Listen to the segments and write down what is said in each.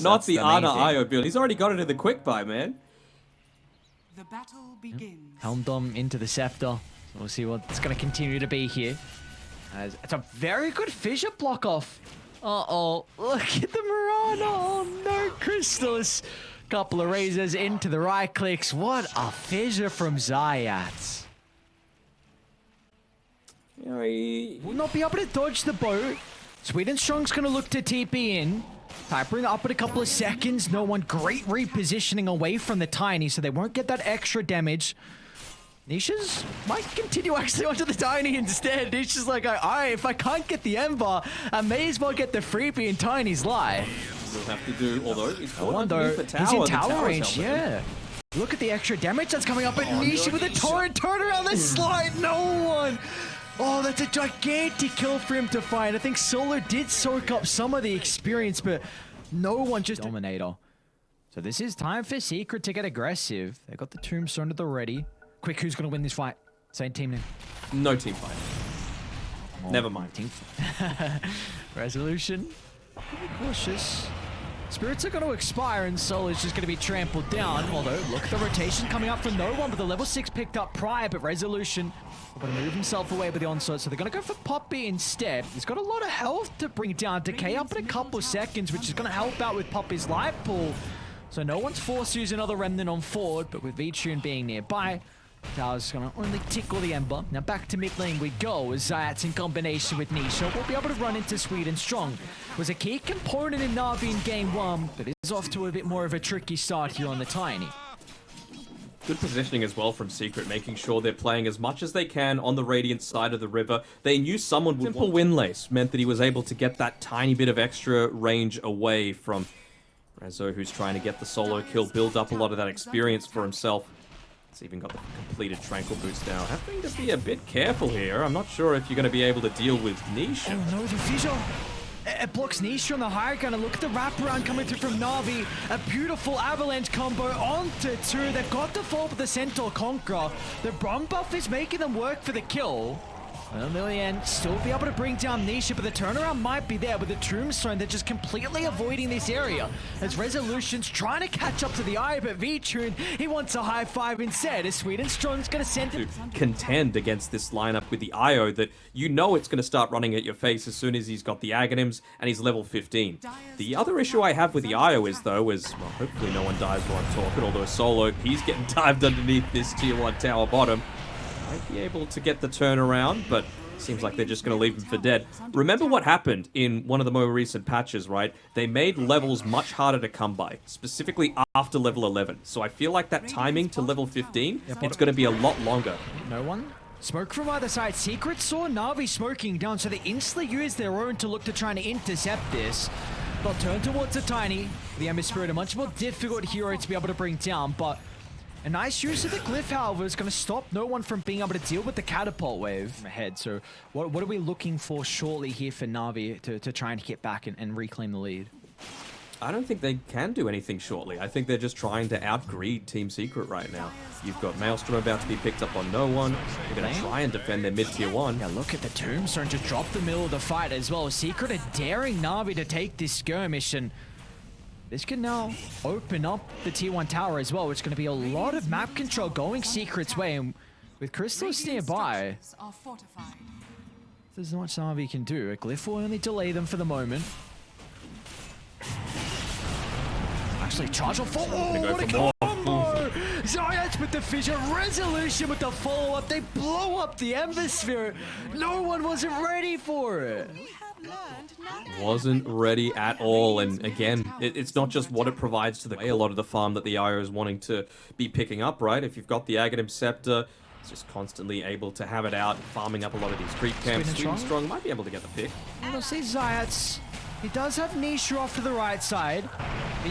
Not the Ana IO build. He's already got it in the quick buy, man. The battle begins. Helmdom into the Scepter. So we'll see what it's going to continue to be here. As it's a very good fissure block off. Uh-oh. Look at the Mirana. Oh, no, Crystallis. Couple of razors into the right clicks. What a fissure from Zayat. Will not be able to dodge the boat. Sweet and Strong's going to look to TP in. Typering up in a couple of seconds. No one great repositioning away from the Tiny, so they won't get that extra damage. Nisha's might continue actually onto the Tiny instead. Nisha's like, alright, if I can't get the Ember, I may as well get the freebie in Tiny's life. We'll have to do, although he's in tower range, yeah. Look at the extra damage that's coming up at Nisha with a torrent. Turn around the slide, no one. Oh, that's a gigantic kill for him to find. I think Solo did soak up some of the experience, but no one just Dominator. So this is time for Secret to get aggressive. They got the Tombstone at the ready. Quick, who's going to win this fight? Same team name. No team fight. Oh, never mind. Resolution. Be cautious. Spirits are going to expire and Solo's just going to be trampled down. Although, look at the rotation coming up from no one, but the level 6 picked up prior, but Resolution going to move himself away with the onslaught, so they're going to go for Poppy instead. He's got a lot of health to bring down. Decay up in a couple of seconds, which is going to help out with Poppy's life pool. So no one's forced to use another Remnant on forward, but with Vici being nearby, Tower's going to only tickle the Ember. Now back to mid lane we go, as Zayat's in combination with Nisha will be able to run into Sweet and Strong. Was a key component in Na'Vi in game 1, but is off to a bit more of a tricky start here on the Tiny. Good positioning as well from Secret, making sure they're playing as much as they can on the Radiant side of the river. They knew someone would Simple win lace meant that he was able to get that tiny bit of extra range away from Rezo, who's trying to get the solo kill, build up a lot of that experience for himself. He's even got the completed Tranquil boost now. Having to be a bit careful here. I'm not sure if you're going to be able to deal with Nisha. Oh no, the Vision! It blocks Nisha on the higher ground, and look at the wraparound coming through from Na'Vi. A beautiful avalanche combo onto 2. They've got the fall with the Centaur Conqueror. The Brum buff is making them work for the kill. Well, Lillian still be able to bring down Nisha, but the turnaround might be there with the Tombstone. They're just completely avoiding this area as Resolution's trying to catch up to the eye, but V-Tune, he wants a high five instead as Sweet and Strong's going to send him to contend against this lineup with the IO that you know it's going to start running at your face as soon as he's got the Aghanims and he's level 15. The other issue I have with the IO is, though, well, hopefully no one dies while I'm talking, although Solo, he's getting dived underneath this tier 1 tower bottom. Might be able to get the turnaround, but seems like they're just going to leave him for dead. Remember what happened in one of the more recent patches, right? They made levels much harder to come by, specifically after level 11. So I feel like that timing to level 15, it's going to be a lot longer. No one? Smoke from either side. Secret saw Na'Vi smoking down, so they instantly use their own to look to try and intercept this. They'll turn towards the Tiny. The Ember Spirit, a much more difficult hero to be able to bring down, but a nice use of the Glyph, however, is going to stop no one from being able to deal with the catapult wave ahead. So what are we looking for shortly here for Na'Vi to try and get back and reclaim the lead? I don't think they can do anything shortly. I think they're just trying to outgreed Team Secret right now. You've got Maelstrom about to be picked up on no one. They're going to try and defend their mid-tier 1. Yeah, look at the Tombstone just drop the middle of the fight as well. Secret are daring Na'Vi to take this skirmish, and this can now open up the tier 1 tower as well, which is going to be a lot of map control going Secret's way. And with Crystallis nearby, there's not much Na'Vi can do. A Glyph will only delay them for the moment. Actually, charge on full. Oh, what a combo! Zayat with the fissure, Resolution with the follow-up. They blow up the Ember Sphere. No one wasn't ready for it. Wasn't ready at all, and again, it's not just what it provides to the a lot of the farm that the IO is wanting to be picking up, right? If you've got the Aghanim Scepter, it's just constantly able to have it out, farming up a lot of these creep camps. Sweet and Strong might be able to get the pick. And we'll see Zayat's. He does have Nisha off to the right side.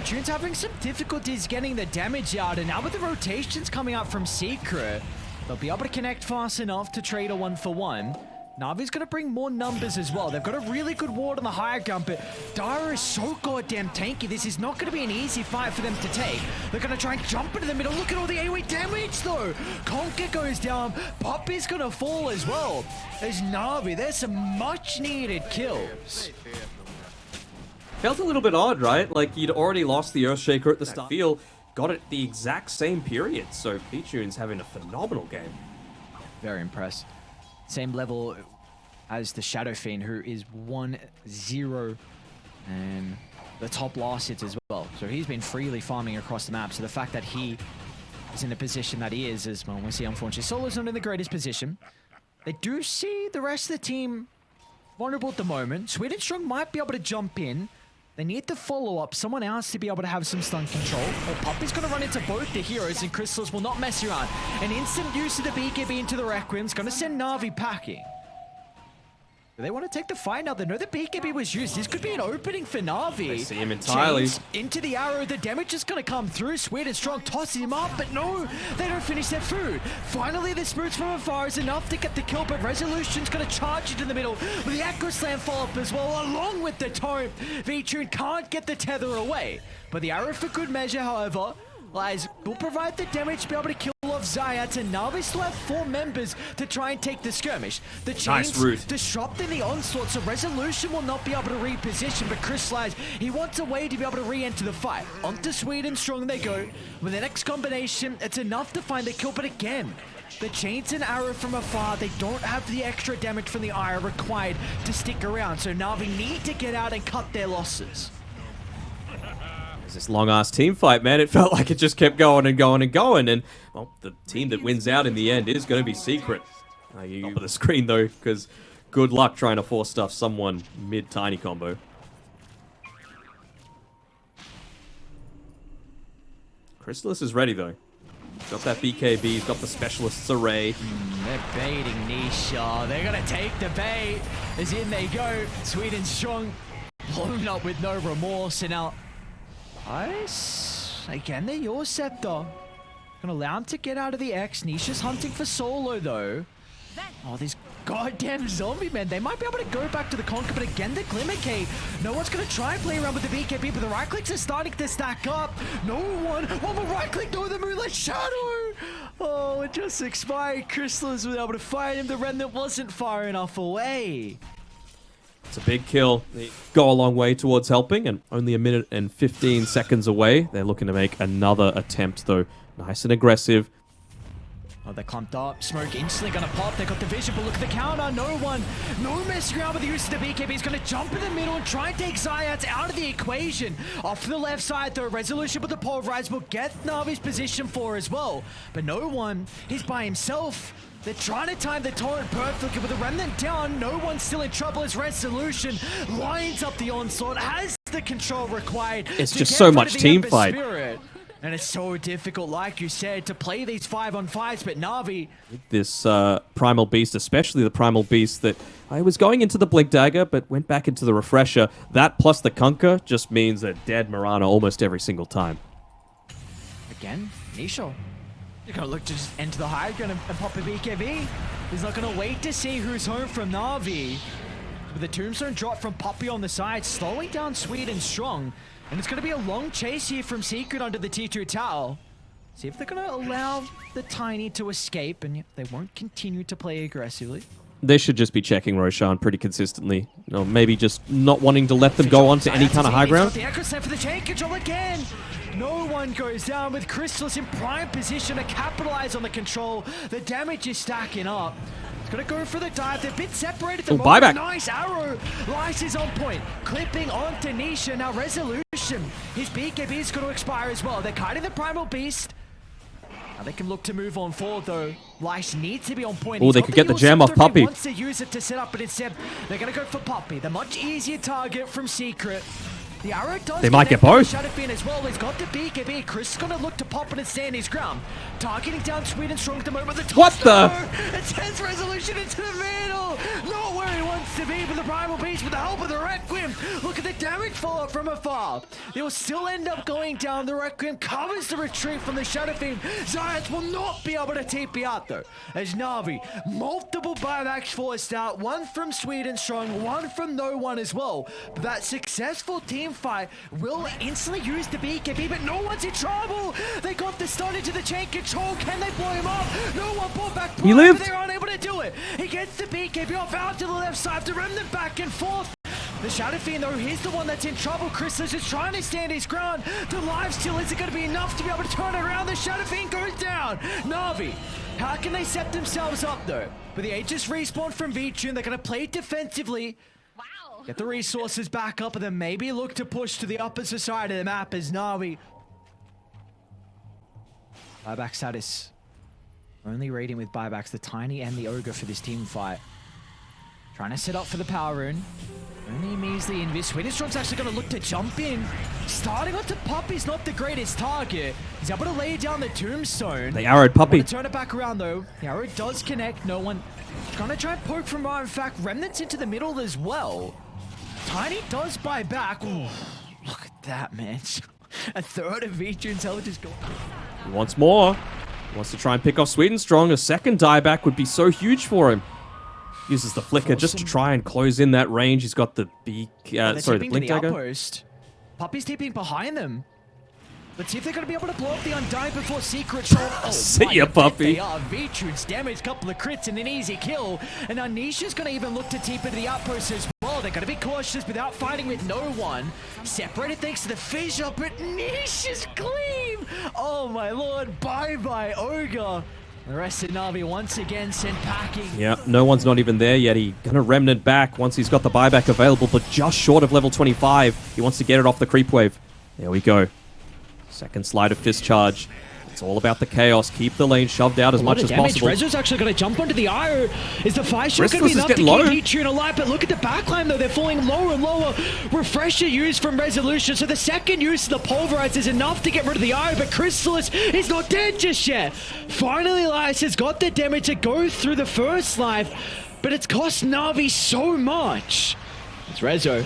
Tune's having some difficulties getting the damage out, and now with the rotations coming out from Secret, they'll be able to connect fast enough to trade a 1-for-1. Na'Vi's going to bring more numbers as well. They've got a really good ward on the higher ground, but Dara is so goddamn tanky. This is not going to be an easy fight for them to take. They're going to try and jump into the middle. Look at all the AoE damage, though. Conker goes down. Poppy's going to fall as well. There's Na'Vi. There's some much-needed kills. Felt a little bit odd, right? Like, you'd already lost the Earthshaker at the start. Feel got it the exact same period, so B-Tune's having a phenomenal game. Very impressed. Same level as the Shadow Fiend, who is 1-0 and the top last hits as well. So he's been freely farming across the map. So the fact that he is in the position that he is well, we see unfortunately Solo's not in the greatest position. They do see the rest of the team vulnerable at the moment. Sweet and Strong might be able to jump in. They need to follow up someone else to be able to have some stun control. Well, Puppy's going to run into both the heroes, and Crystals will not mess around. An instant use of the BKB into the Requiem's going to send Na'Vi packing. Do they want to take the fight now? They know the BKB was used. This could be an opening for Na'Vi. They see him entirely. Chains into the arrow. The damage is going to come through. Sweet and Strong tosses him up, but no, they don't finish their food. Finally, the Smooths from afar is enough to get the kill, but Resolution's going to charge into the middle with the Echo Slam follow-up as well, along with the Taunt. V-Tune can't get the tether away. But the arrow for good measure, however, will provide the damage to be able to kill off Zayat, and Na'Vi still have 4 members to try and take the skirmish. The chains disrupting the onslaught, so Resolution will not be able to reposition, but Chris Slides, he wants a way to be able to re-enter the fight. Onto Sweet and Strong they go. With the next combination, it's enough to find the kill, but again, the chains and arrow from afar, they don't have the extra damage from the ire required to stick around, so Na'Vi need to get out and cut their losses. This long-ass team fight, man. It felt like it just kept going and going and going, and well, the team that wins out in the end is going to be Secret. You top of the screen though, because good luck trying to force stuff someone mid-tiny combo. Chrysalis is ready though. He's got that BKB, he's got the Specialist's Array. They're baiting Nisha. They're going to take the bait. As in they go. Sweet and Strong blown up with no remorse, and now nice. Again, they're your Scepter. Gonna allow him to get out of the X. Nisha's hunting for Solo, though. Oh, these goddamn zombie men. They might be able to go back to the Conquer, but again, the Glimmer Key. No one's gonna try and play around with the BKB, but the right clicks are starting to stack up. No one. One more right click, no, the Moonlight Shadow. Oh, it just expired. Crystallis was able to fire him. The Remnant wasn't far enough away. It's a big kill. They go a long way towards helping, and only a minute and 15 seconds away. They're looking to make another attempt, though. Nice and aggressive. Oh, they're clumped up. Smoke instantly gonna pop. They got the vision, but look at the counter. No one. No messing around with the use of the BKB. He's gonna jump in the middle and try and take Zayat out of the equation. Off to the left side, though. Resolution with the Pulverize will get Na'Vi's position for as well. But no one. He's by himself. They're trying to time the torrent perfectly with the Remnant down. No one's still in trouble as Resolution lines up the onslaught, has the control required. It's just so much team fight. And it's so difficult, like you said, to play these 5-on-5s, but Na'Vi... This Primal Beast, especially the Primal Beast that I was going into the Blink Dagger, but went back into the Refresher. That plus the Kunkka just means a dead Mirana almost every single time. Again, Nisha. You're going to look to just enter the high ground and pop a BKB. He's not going to wait to see who's home from Na'Vi. With the Tombstone drop from Puppy on the side, slowing down Sweet and Strong. And it's going to be a long chase here from Secret under the T2 tower. See if they're going to allow the Tiny to escape, and they won't continue to play aggressively. They should just be checking Roshan pretty consistently. Or maybe just not wanting to let them go on to any kind of high ground. The Echo Slam for the chain control again. No one goes down with Crystallis in prime position to capitalize on the control. The damage is stacking up. It's gonna go for the dive. They're a bit separated. The buyback. Nice arrow. Lice is on point. Clipping onto Nisha. Now Resolution. His BKB is going to expire as well. They're kiting the Primal Beast. Now they can look to move on forward, though. Lice needs to be on point. Oh, they could get the jam off Puppy. He wants to use it to set up, but instead they're going to go for Puppy. The much easier target from Secret. The arrow does. They might get both. Shadow Fiend as well. He's got the BKB. Chris is going to look to pop it and stand his ground. Targeting down Sweet and Strong at the moment. The what the? It sends Resolution into the middle. Not where he wants to be, but the Primal Beast with the help of the Requiem. Look at the damage follow-up from afar. They will still end up going down. The Requiem covers the retreat from the Shadow Fiend. Zayat will not be able to TP out, though. As Na'Vi, multiple buybacks forced out. One from Sweet and Strong, one from no one as well. But that successful team fight will instantly use the BKB, but no one's in trouble. They got the stun into the chain control. Can they blow him up? No one brought back. He lived. They're unable to do it. He gets the BKB off out to the left side. The Remnant back and forth. The Shadow Fiend, though, he's the one that's in trouble. Chrysalis is trying to stand his ground. The life steal isn't going to be enough to be able to turn it around. The Shadow Fiend goes down. Na'Vi, how can they set themselves up, though? But the Aegis respawn from Vici, and they're going to play defensively. Wow. Get the resources back up, and then maybe look to push to the opposite side of the map as Na'Vi. Buyback status. Only raiding with buybacks, the Tiny and the Ogre for this team fight. Trying to set up for the power rune. Only measly invis. Swinenstorm's actually going to look to jump in. Starting onto Puppy's not the greatest target. He's able to lay down the tombstone. They arrowed Puppy. Turn it back around though. The arrow does connect. No one trying to try and poke from behind. In fact, Remnant's into the middle as well. Tiny does buy back. Ooh, look at that, man. A third of Vici intelligence gone. He wants more. He wants to try and pick off Swedenstrong. A second dieback would be so huge for him. Uses the flicker just to try and close in that range. He's got the beak, sorry, the blink dagger. Outpost. Puppy's TPing behind them. Let's see if they're going to be able to blow up the Undying before Secret Shot. Oh, see ya, Puppy. They are. Vitri's damage, couple of crits and an easy kill. And now Nisha's going to even look to TP into the outpost as well. They're going to be cautious without fighting with no one. Separated thanks to the fissure, but Nisha's clean. Oh my lord, bye-bye, Ogre. The rest of Na'Vi once again sent packing. Yeah, no one's not even there yet. He's gonna Remnant back once he's got the buyback available, but just short of level 25. He wants to get it off the creep wave. There we go. Second slide of Fist Charge. It's all about the chaos. Keep the lane shoved out as much as possible. Rezo's actually going to jump onto the IO. Is the fire shot going to be enough to keep Vici alive? But look at the backline though. They're falling lower and lower. Refresher used from Resolution. So the second use of the Pulverize is enough to get rid of the IO. But Chrysalis is not dead just yet. Finally, Elias has got the damage to go through the first life. But it's cost Na'Vi so much. It's Rezo.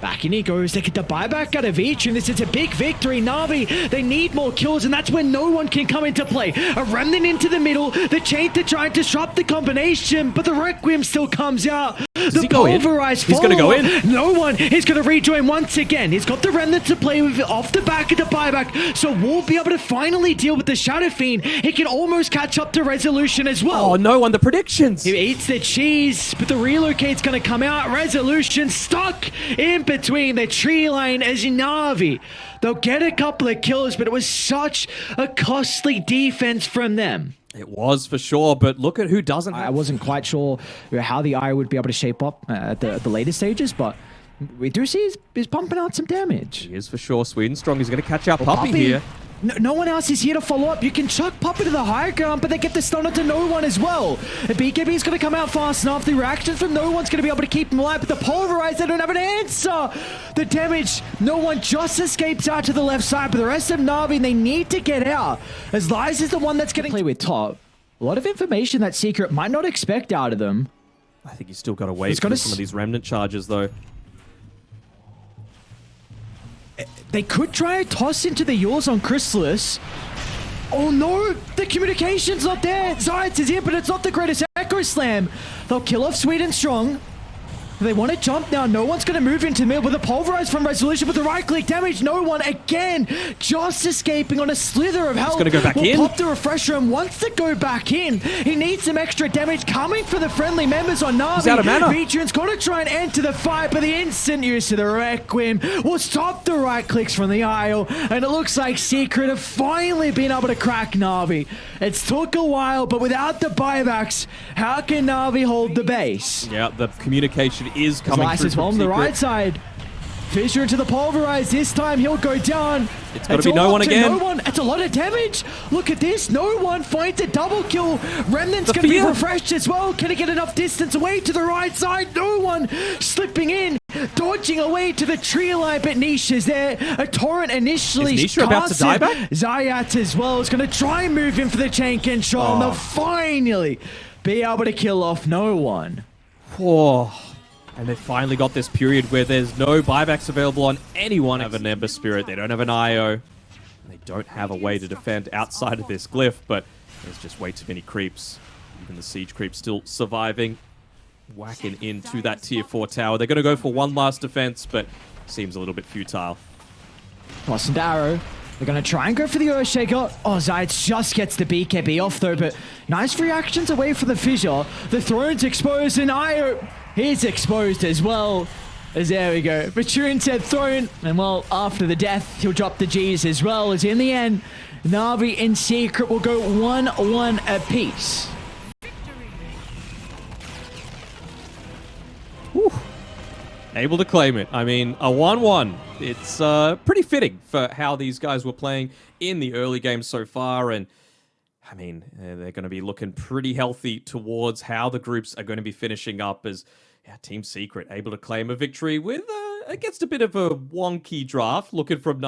Back in he goes. They get the buyback out of Vici, and this is a big victory. Na'Vi, they need more kills, and that's when no one can come into play. A Remnant into the middle, the chain to try and disrupt the combination, but the Requiem still comes out. The Pulverize He's going to go in. No one is going to rejoin once again. He's got the Remnant to play with off the back of the buyback, so we'll be able to finally deal with the Shadow Fiend. He can almost catch up to Resolution as well. Oh, no one, the predictions. He eats the cheese, but the relocate's going to come out. Resolution stuck in between the tree line as Na'Vi. They'll get a couple of kills, but it was such a costly defense from them. It was for sure, but look at who doesn't have... I wasn't quite sure how the eye would be able to shape up at the later stages, but we do see he's pumping out some damage. He is for sure. Swedenstrong is going to catch out Puppy here. No one else is here to follow up. You can chuck Puppy to the higher ground, but they get the stun onto no one as well. The BKB is going to come out fast enough. The reaction from no one's going to be able to keep him alive, but the Pulverize, they don't have an answer. The damage, no one just escapes out to the left side, but the rest of Na'Vi, they need to get out. As Lies is the one that's going to play with top. A lot of information that Secret might not expect out of them. I think he's still got to wait for some of these Remnant charges, though. They could try a toss into the Yours on Chrysalis. Oh no, the communication's not there. Zayats is here, but it's not the greatest Echo Slam. They'll kill off Swedenstrong. They want to jump now. No one's going to move into the middle with a Pulverize from Resolution, but the right click damage. No one again, just escaping on a slither of health. He's going to go back in. Pop the refresher and wants to go back in. He needs some extra damage coming for the friendly members on Na'Vi. He's out of mana. Vitri's got to try and enter the fight, but the instant use of the Requiem will stop the right clicks from the Isle, and it looks like Secret have finally been able to crack Na'Vi. It's took a while, but without the buybacks, how can Na'Vi hold the base? Yeah, the communication is coming through from on the right side. Fissure into the Pulverize. This time he'll go down. It's got to be no one again. No one. It's a lot of damage. Look at this. No one finds a double kill. Remnant's going to be refreshed as well. Can he get enough distance away to the right side? No one slipping in. Dodging away to the tree line, but Nisha's there. A torrent initially. Is Nisha about to die back? Zayat as well is going to try and move in for the chain control. And they'll finally be able to kill off no one. Oh. And they finally got this period where there's no buybacks available on anyone. They have an Ember Spirit, they don't have an IO. They don't have a way to defend outside of this glyph, but there's just way too many creeps. Even the siege creep still surviving. Whacking into that tier 4 tower. They're going to go for one last defense, but seems a little bit futile. Toss and arrow. They're going to try and go for the Earthshaker. Oh, Zayats just gets the BKB off though, but nice reactions away from the fissure. The throne's exposed and Io, he's exposed as well. As there we go. Vici said thrown, and well, after the death, he'll drop the G's as well, as in the end, Na'Vi and Secret will go 1-1 apiece. Whew. Able to claim it. I mean, a 1-1. It's pretty fitting for how these guys were playing in the early games so far, and I mean, they're going to be looking pretty healthy towards how the groups are going to be finishing up as Team Secret able to claim a victory with against a bit of a wonky draft looking from